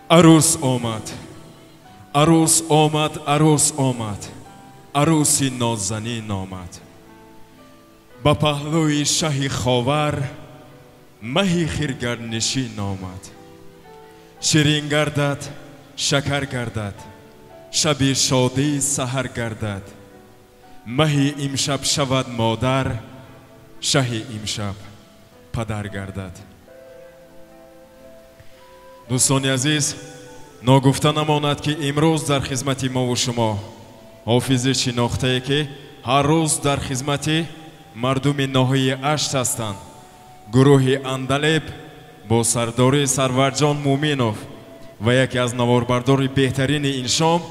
عروس آمد، عروس آمد، عروس آمد، عروسی نازنین آمد. با پهلوی شه خاور مهی خیرگرنشین آمد. شیرین گردد، شکر گردد، شب شادی سحر گردد. مهی امشب شود مادر، شه امشب پدر گردد. دوستان عزیز، ناگفته نماند که امروز در خدمت ما و شما حافظ شناخته که هر روز در خدمت مردم ناحیه اشت هستند. گروه اندلب با سرداری سرورجان مومینوف و یکی از نواربردار بهترین این شام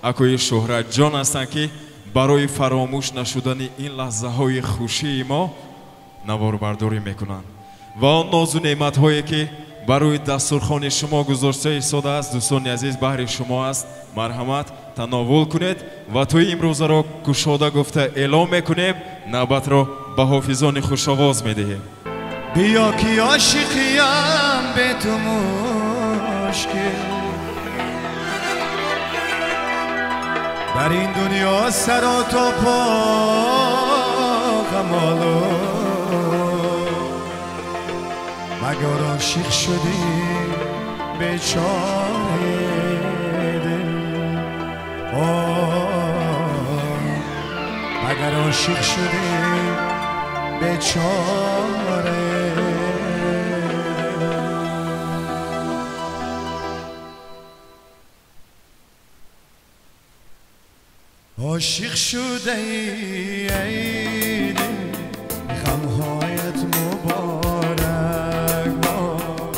اکوی شهرت جان هستند که برای فراموش نشدن این لحظه های خوشی ما نواربرداری میکنند و آن ناز و نعمت هایی که برای دسترخوان شما گذاشته ایستاده است دوستان عزیز بهر شما است. مرحمت تناول کنید و توی امروز را گشاده گفته اعلام میکنیم. نوبت را به حافظان خوش آواز میدهیم. بیا که عاشقیم به تو مشکل، در این دنیا سر و تا پا غمالو، مگر عاشق شدی بیچاره دل، مگر عاشق شدی بیچاره. عاشق شده ای دل، غمهایت مبارک باد.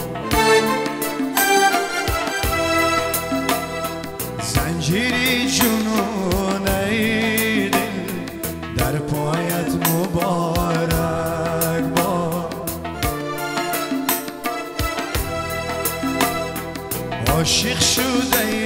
زنجیری جنون ای دل، در پایت مبارک باد. عاشق شده ای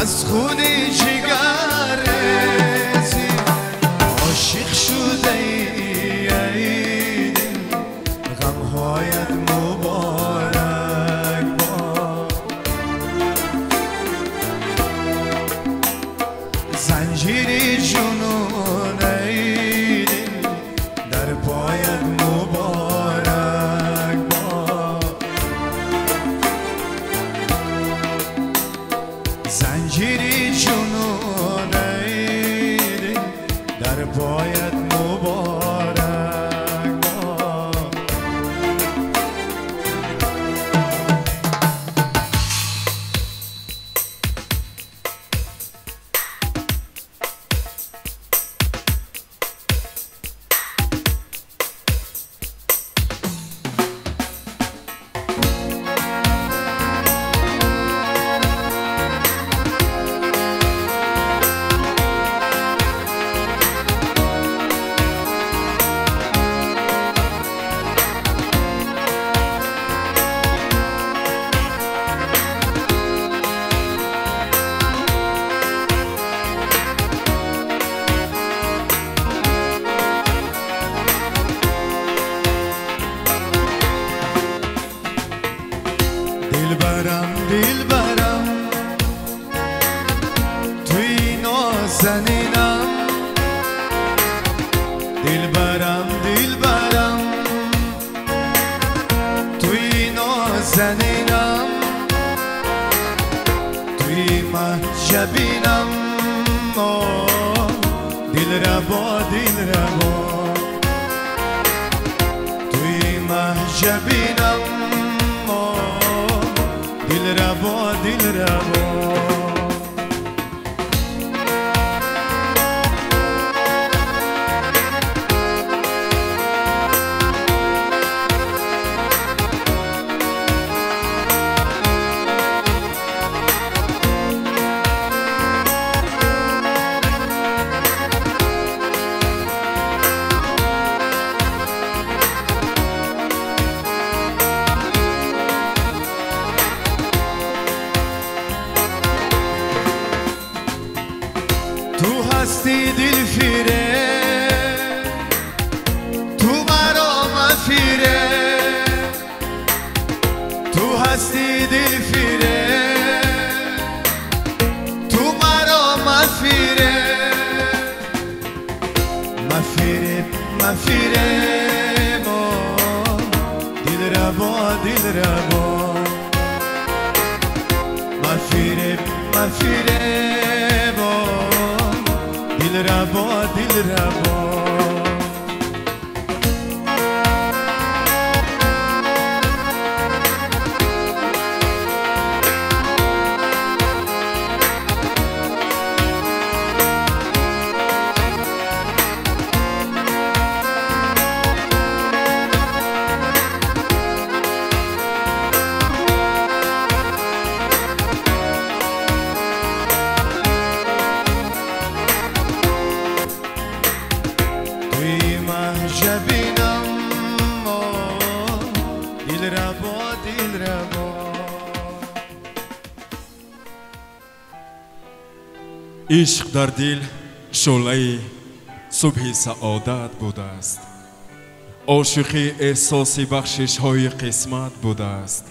از خونی جگر ریزی عاشق شده ای دل غمهایت مبارک باد زنجیری جنون ای دل در پایت مبارک باد زنجیری جنون ای دل در پایت مبارک باد دلبرم توی نازنینم دلبرم توی نازنینم توی محجبینم دلربا توی محجبینم دلربا تو هستی دل فیره تو مرا مفیره تو هستی دل فیره تو مرا مفیره ما دلربا مفیره ما دلربا محجبینم دلربا عشق در دل شعله صبح سعادت بوده است عاشقی احساس بخشش های قسمت بوده است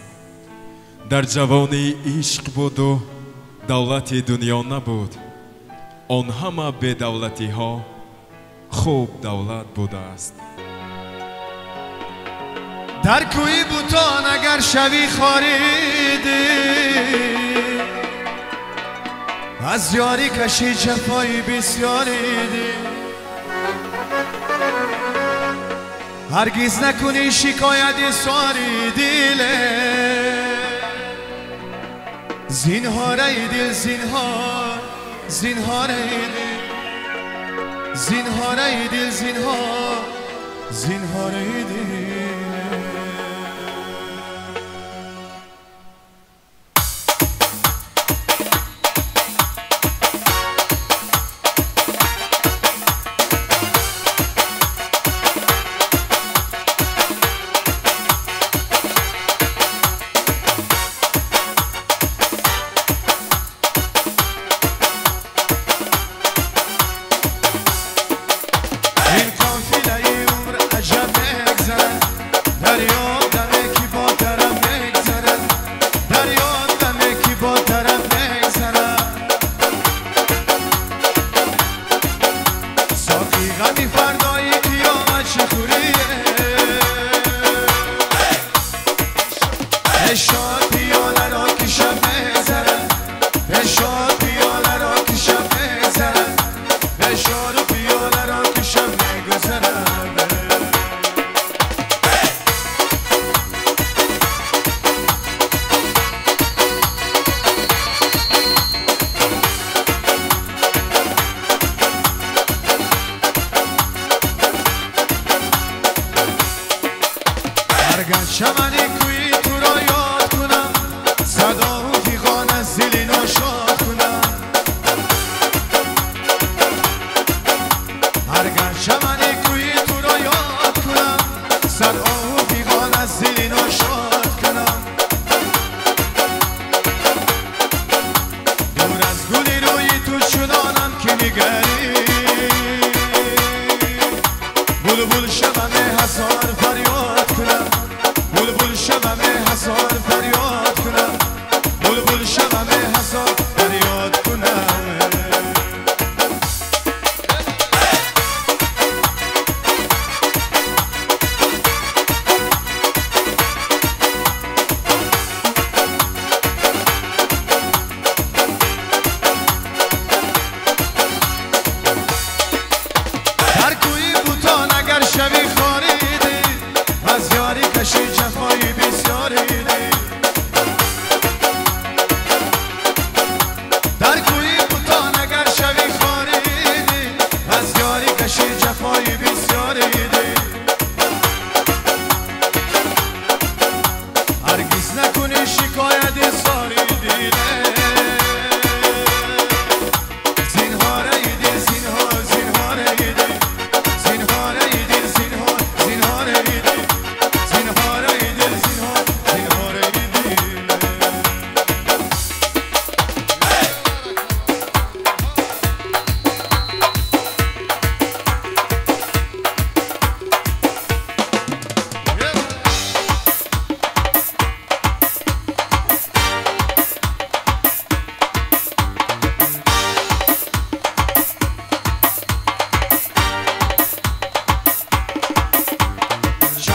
در جوانی عشق بود و دولت دنیا نبود آن همه به دولتی ها خوب دولت بوده است در کوی بوتان اگر شوی خاریدی از یاری کشی جفایی بسیاریدی هرگز نکنی شکایت ساری دیله زینهار ای دل زینهار ای دل زینهار ای دل زینهار ای دل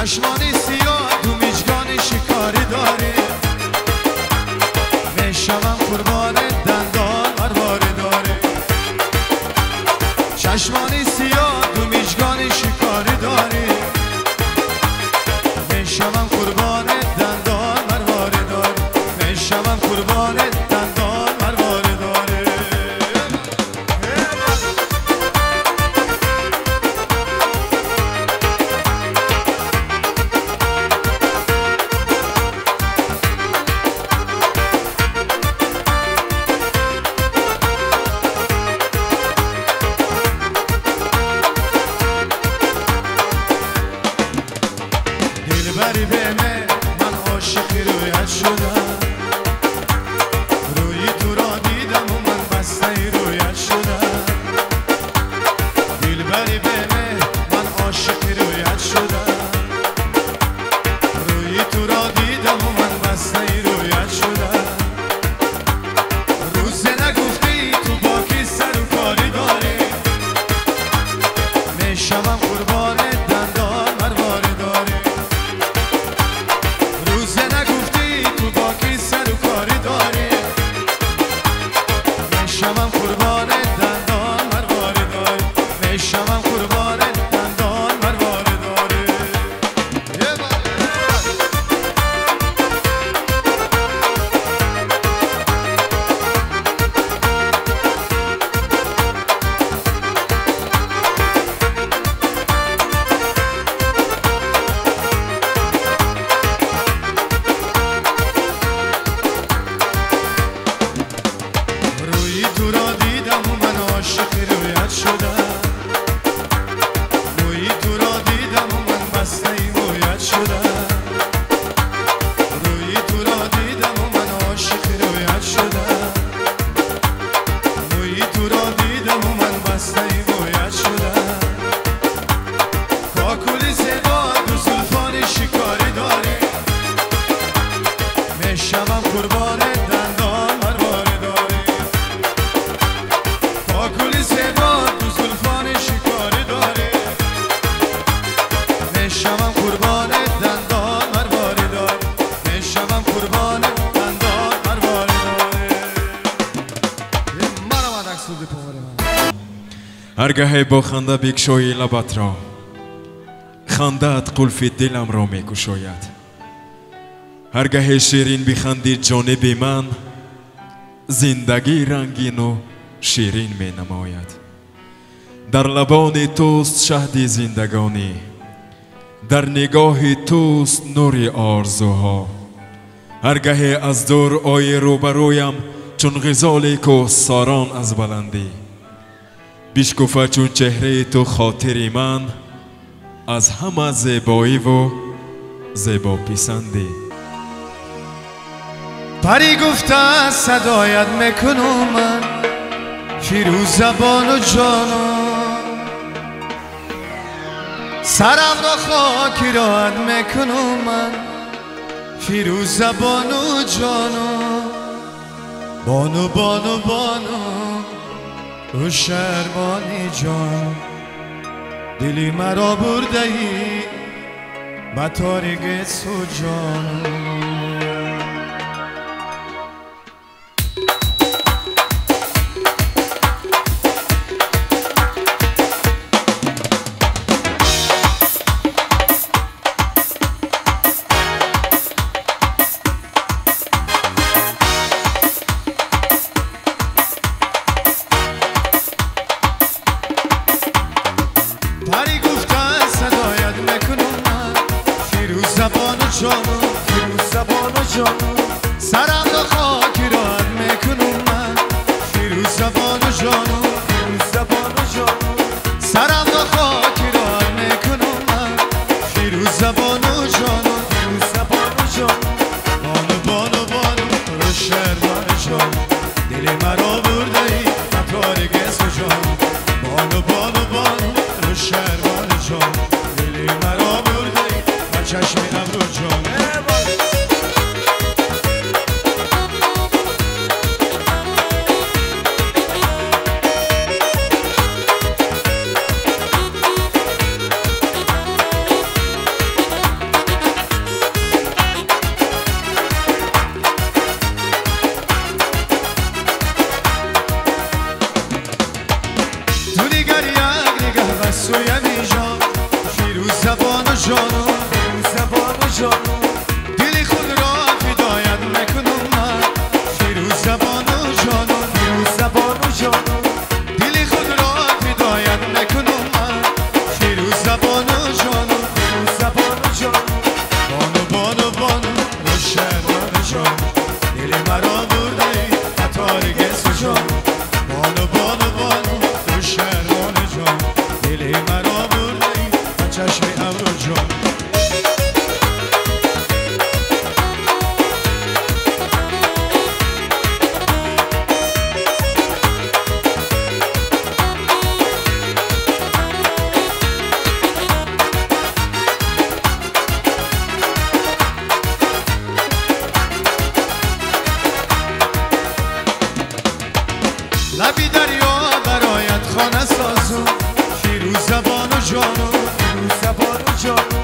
چشمانی سیاه تو میجگانی شکاری داری میشوم قربان دندان مرواری داری چشمانی سیاه تو میجگانی شکاری داری میشوم قربان دندان مرواری داری میشوم قربان دندان مرواری داری دلبری به من عاشقی رویت شدم روی تو را دیدم و من بسته رویت شدم دلبری به من عاشقی رویت شدم روی تو را دیدم و من بسته رویت شدم روز نگفتی تو باکی سر و کاری داری میشوم قربان دندان مرواری داری روز نگفتی تو باکی سر و کاری داری میشوم قربان دندان مرواری داری میشوم قربان دندان مرواری داری روی تو را دیدم و من عاشق رویت شدم روی تو را دیدم و من بسته مویت شدم روی تو را دیدم و من عاشق رویت شدم روی تو را دیدم و من بسته مویت شدم کاکل زیبا دو زلفان شکاری داری میشوم قربان دندان مرواری داری کاکل زیبا دو زلفان شکاری داری میشوم قربان دندان مرواری داری میشوم قربان دندان مرواری داری من آمد عکس بوده پاماره من هرگاه با خنده بگشایی لبت را خنده‌ات قلف دلم را می‌گشاید هرگاه شیرین بخندی جانب من زندگی رنگین و شیرین می‌نماید در لبان توست شهد زندگانی در نگاه توست نور آرزوها هرگاه از دور آی روبرویم چون غزال کوهساران از بلندی بشکفه چون چهره تو خاطر من از همه زیبایی و زیبا پسندی پری گفته صدایت میکنم من فیروز زبان و جانم سرم را خاکی راحت میکنم من فیروز زبان و جانم بانو بانو بانو او شهربانی جان دلی مرا برده ای به تاریک سو جانم پری گفتن صدایت میکنم من فیروز زبان و جانم فیروز زبان و جانم سرم را خاکی راحت میکنم من فیروز زبان و جانم فیروز زبان و جانم سرم را خاکی راحت میکنم من فیروز زبان و جانم فیروز زبان و جانم بانو بانو بانو رو شهربان جانم دل مرا برده ای مطار گس و جانم بانو بانو بانو شهربان جان دلی مرا برده ای و چشم ابرو جان سویمی جان فیروز زبان و جانو فیروز زبان و جانو دلی خود را فدایت میکنم من فیروز زبان و جانو فیروز زبان و جانو دلی خود را فدایت میکنم من فیروز زبان و جانو فیروز زبان و جانو بانو بانو بانو روشن جان دل مرا برده ای قطار گس جان بانو بانو بانو روشن جان دل مرا برده ای چشم ابرو جان لبی دریا برایت خانه سازم فیروز زبان و جانو فیروز زبان و جانو